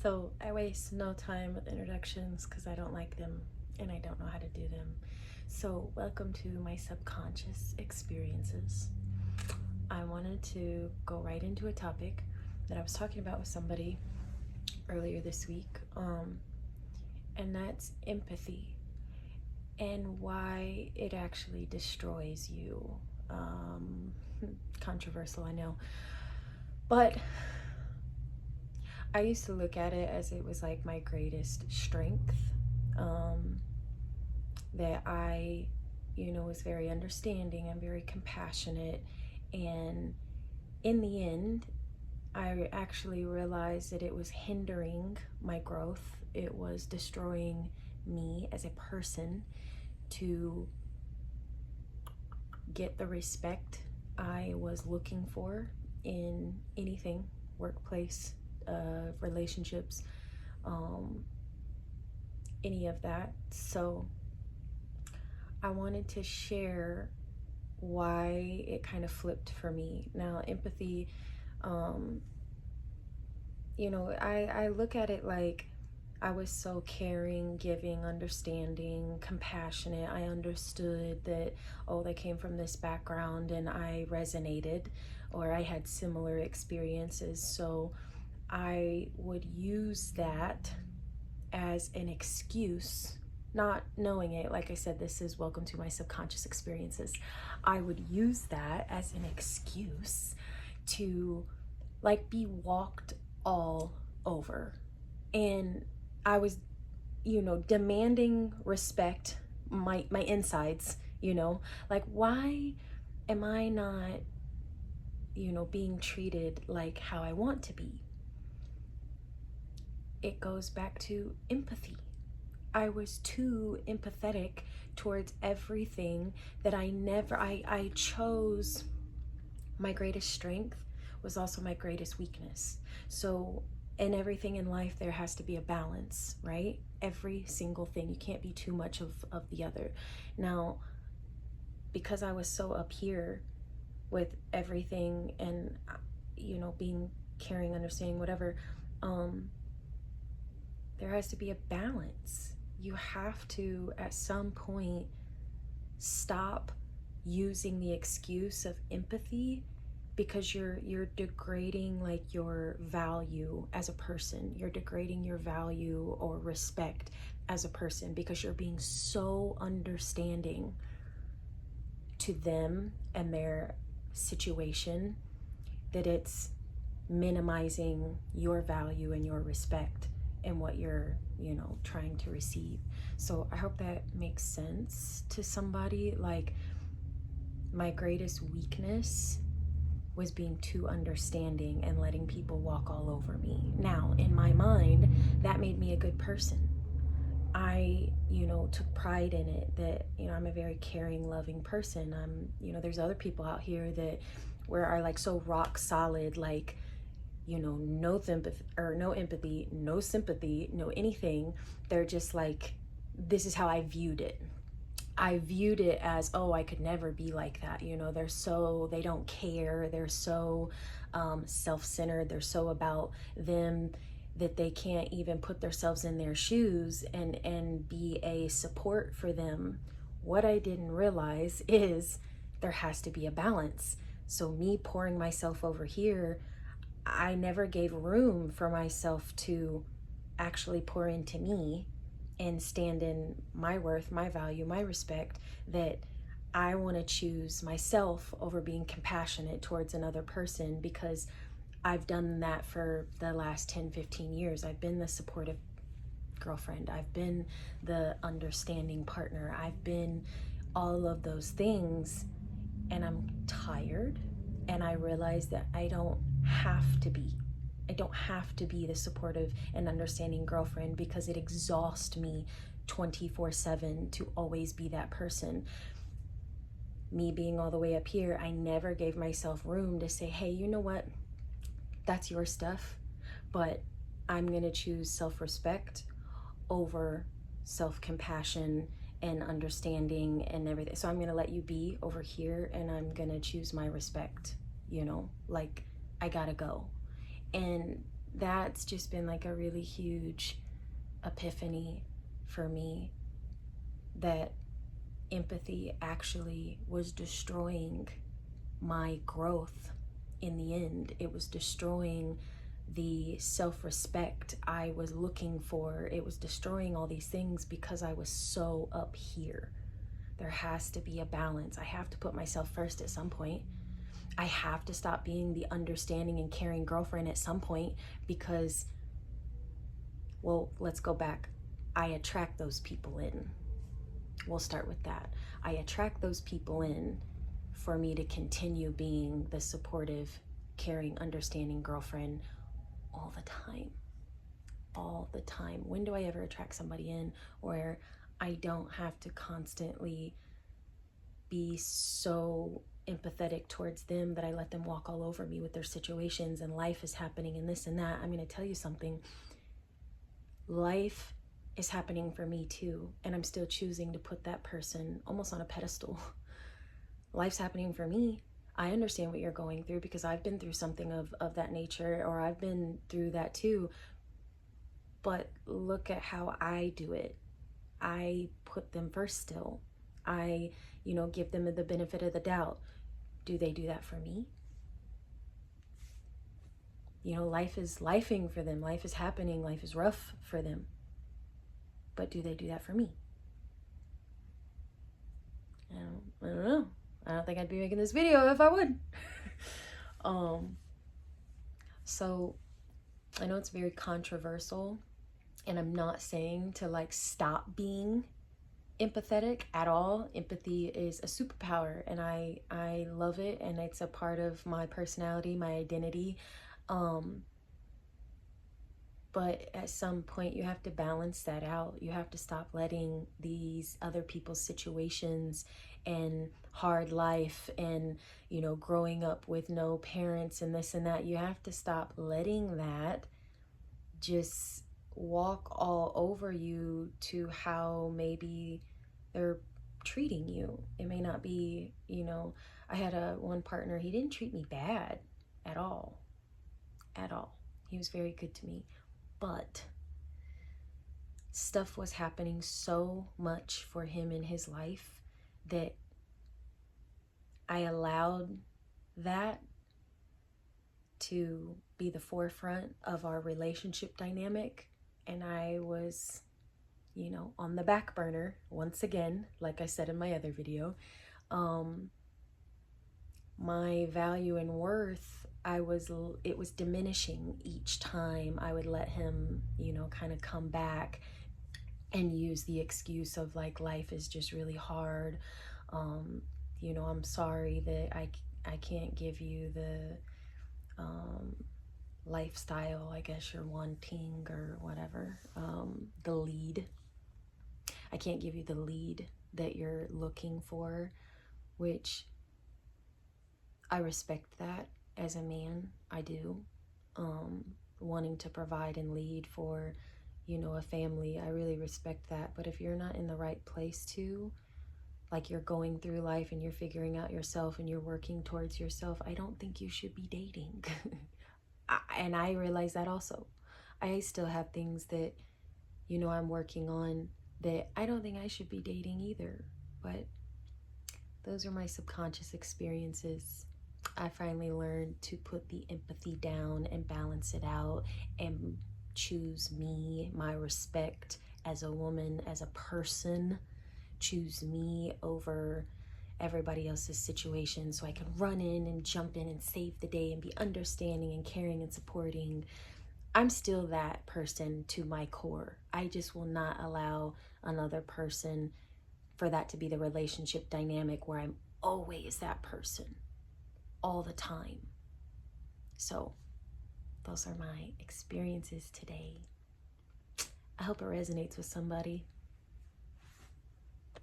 So I waste no time with introductions because I don't like them and I don't know how to do them. So, welcome to my subconscious experiences. I wanted to go right into a topic that I was talking about with somebody earlier this week, and that's empathy and why it actually destroys you. Controversial, I know, but I used to look at it as it was like my greatest strength. Um, that I, was very understanding and very compassionate. And in the end, I actually realized that it was hindering my growth. It was destroying me as a person to get the respect I was looking for in anything, workplace, relationships, um, any of that. So I wanted to share why it kind of flipped for me. Now, empathy, um, I look at it like I was so caring, giving, understanding, compassionate. I understood that, oh, they came from this background and I resonated or I had similar experiences. So I would use that as an excuse, not knowing it. Like I said, this is welcome to my subconscious experiences. I would use that as an excuse to like be walked all over. And I was, demanding respect, my insides, like why am I not, being treated like how I want to be? It goes back to empathy. I was too empathetic towards everything that I chose. My greatest strength was also my greatest weakness. So in everything in life, there has to be a balance, right? Every single thing. You can't be too much of the other. Now, because I was so up here with everything and, being caring, understanding, whatever, there has to be a balance. You have to, at some point, stop using the excuse of empathy because you're degrading like your value as a person. You're degrading your value or respect as a person because you're being so understanding to them and their situation that it's minimizing your value and your respect and what you're, trying to receive. So I hope that makes sense to somebody. Like, my greatest weakness was being too understanding and letting people walk all over me. Now, in my mind, that made me a good person. I, took pride in it that, I'm a very caring, loving person. There's other people out here that are like so rock solid, like, no sympathy or no empathy, no sympathy, no anything. They're just like, this is how I viewed it. I viewed it as, oh, I could never be like that. They don't care. They're so self-centered. They're so about them that they can't even put themselves in their shoes and be a support for them. What I didn't realize is there has to be a balance. So me pouring myself over here, I never gave room for myself to actually pour into me and stand in my worth, my value, my respect, that I want to choose myself over being compassionate towards another person because I've done that for the last 10, 15 years. I've been the supportive girlfriend. I've been the understanding partner. I've been all of those things, and I'm tired. And I realize that I don't have to be. I don't have to be the supportive and understanding girlfriend because it exhausts me 24/7 to always be that person. Me being all the way up here, I never gave myself room to say, hey, you know what? That's your stuff, but I'm going to choose self-respect over self-compassion and understanding and everything. So I'm going to let you be over here and I'm going to choose my respect, like I got to go. And that's just been like a really huge epiphany for me, that empathy actually was destroying my growth in the end. It was destroying the self-respect I was looking for. It was destroying all these things because I was so up here. There has to be a balance. I have to put myself first at some point. I have to stop being the understanding and caring girlfriend at some point because, well, let's go back. I attract those people in. We'll start with that. I attract those people in for me to continue being the supportive, caring, understanding girlfriend all the time. All the time. When do I ever attract somebody in where I don't have to constantly be so empathetic towards them that I let them walk all over me with their situations and life is happening and this and that? I'm going to tell you something. Life is happening for me too, and I'm still choosing to put that person almost on a pedestal. Life's happening for me. I understand what you're going through because I've been through something of that nature, or I've been through that too. But look at how I do it. I put them first still. I, give them the benefit of the doubt. Do they do that for me? Life is lifing for them. Life is happening. Life is rough for them. But do they do that for me? I don't know. I don't think I'd be making this video if I would. So I know it's very controversial, and I'm not saying to stop being empathetic at all. Empathy is a superpower, and I love it, and it's a part of my personality, my identity. But at some point you have to balance that out. You have to stop letting these other people's situations and hard life and, growing up with no parents and this and that. You have to stop letting that just walk all over you to how maybe they're treating you. It may not be, I had one partner, he didn't treat me bad at all. At all. He was very good to me. But stuff was happening so much for him in his life that I allowed that to be the forefront of our relationship dynamic. And I was, on the back burner once again, like I said in my other video. My value and worth, it was diminishing each time I would let him, kind of come back and use the excuse of life is just really hard. I'm sorry that I can't give you the lifestyle I guess you're wanting or whatever, the lead. I can't give you the lead that you're looking for, which I respect that as a man. I do. Wanting to provide and lead for, a family. I really respect that. But if you're not in the right place to, you're going through life and you're figuring out yourself and you're working towards yourself, I don't think you should be dating. And I realize that also. I still have things that, I'm working on that I don't think I should be dating either. But those are my subconscious experiences. I finally learned to put the empathy down and balance it out and choose me, my respect as a woman, as a person. Choose me over everybody else's situation so I can run in and jump in and save the day and be understanding and caring and supporting. I'm still that person to my core. I just will not allow another person for that to be the relationship dynamic where I'm always that person all the time. So those are my experiences today. I hope it resonates with somebody.